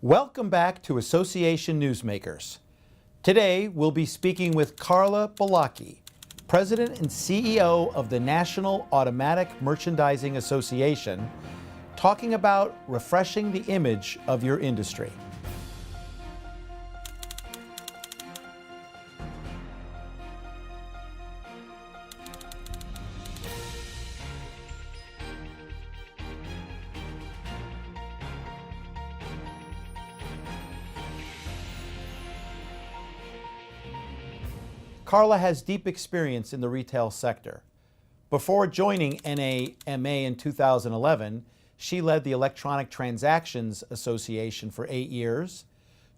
Welcome back to Association Newsmakers. Today we'll be speaking with Carla Balakgie, President and CEO of the National Automatic Merchandising Association, talking about refreshing the image of your industry. Carla has deep experience in the retail sector. Before joining NAMA in 2011, she led the Electronic Transactions Association for 8 years,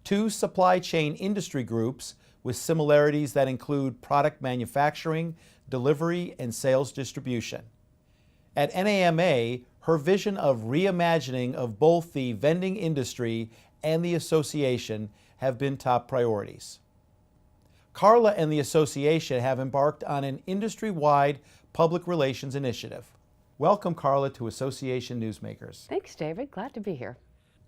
2 supply chain industry groups with similarities that include product manufacturing, delivery, and sales distribution. At NAMA, her vision of reimagining of both the vending industry and the association have been top priorities. Carla and the association have embarked on an industry-wide public relations initiative. Welcome, Carla, to Association Newsmakers. Thanks, David. Glad to be here.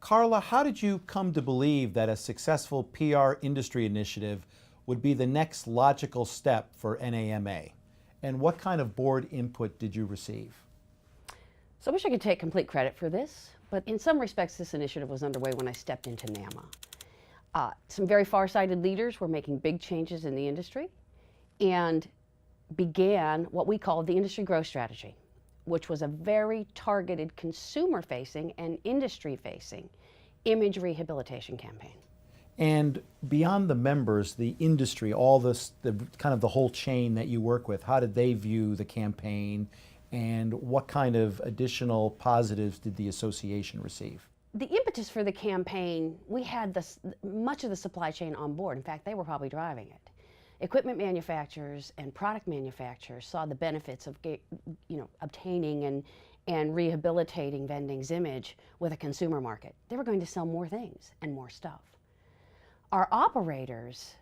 Carla, how did you come to believe that a successful PR industry initiative would be the next logical step for NAMA? And what kind of board input did you receive? So I wish I could take complete credit for this, but in some respects this initiative was underway when I stepped into NAMA. Some very far-sighted leaders were making big changes in the industry and began what we called the industry growth strategy, which was a very targeted consumer-facing and industry-facing image rehabilitation campaign. And beyond the members, the industry, all this, kind of the whole chain that you work with, how did they view the campaign and what kind of additional positives did the association receive? The impetus for the campaign, we had much of the supply chain on board. In fact, they were probably driving it. Equipment manufacturers and product manufacturers saw the benefits of obtaining and rehabilitating vending's image with a consumer market. They were going to sell more things and more stuff. Our operators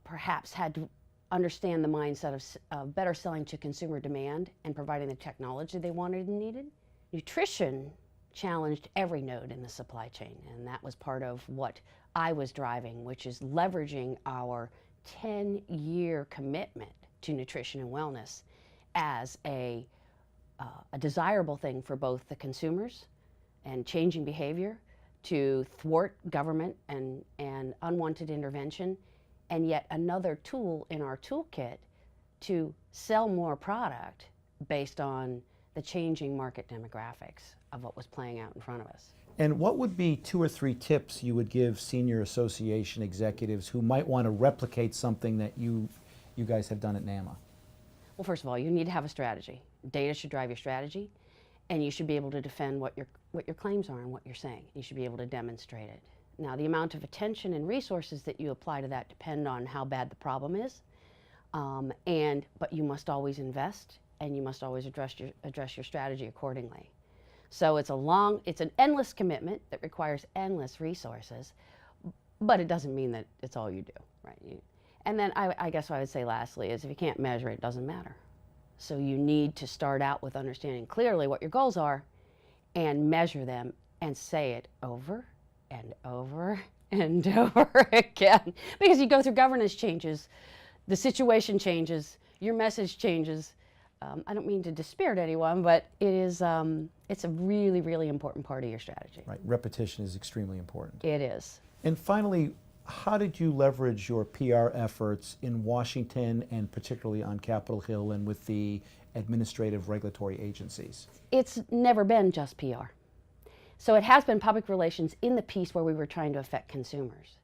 perhaps had to understand the mindset of better selling to consumer demand and providing the technology they wanted and needed. Nutrition challenged every node in the supply chain, and that was part of what I was driving, which is leveraging our 10-year commitment to nutrition and wellness as a desirable thing for both the consumers and changing behavior to thwart government and unwanted intervention, and yet another tool in our toolkit to sell more product based on the changing market demographics of what was playing out in front of us. And what would be 2 or 3 tips you would give senior association executives who might want to replicate something that you guys have done at NAMA? Well, first of all, you need to have a strategy. Data should drive your strategy, and you should be able to defend what your claims are and what you're saying. You should be able to demonstrate it. Now, the amount of attention and resources that you apply to that depend on how bad the problem is, but you must always invest, and you must always address your strategy accordingly. So it's an endless commitment that requires endless resources, but it doesn't mean that it's all you do, right? And then I guess what I would say lastly is if you can't measure it, it doesn't matter. So you need to start out with understanding clearly what your goals are and measure them and say it over and over and over again. Because you go through governance changes, the situation changes, your message changes. I don't mean to dispirit anyone, but it's a really, really important part of your strategy. Right, repetition is extremely important. It is. And finally, how did you leverage your PR efforts in Washington and particularly on Capitol Hill and with the administrative regulatory agencies? It's never been just PR. So it has been public relations in the piece where we were trying to affect consumers.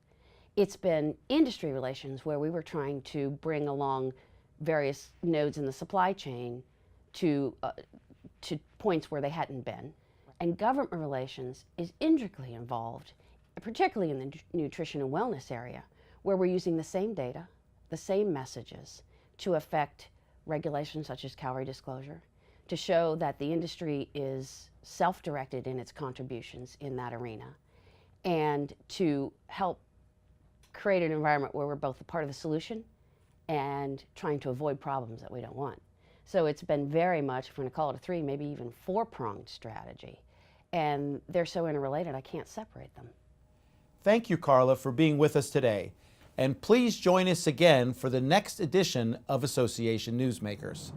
It's been industry relations where we were trying to bring along various nodes in the supply chain to points where they hadn't been. And government relations is intricately involved, particularly in the nutrition and wellness area, where we're using the same data, the same messages to affect regulations such as calorie disclosure, to show that the industry is self-directed in its contributions in that arena, and to help create an environment where we're both a part of the solution and trying to avoid problems that we don't want. So it's been very much, if we're going to call it a 3, maybe even 4-pronged strategy. And they're so interrelated, I can't separate them. Thank you, Carla, for being with us today. And please join us again for the next edition of Association Newsmakers.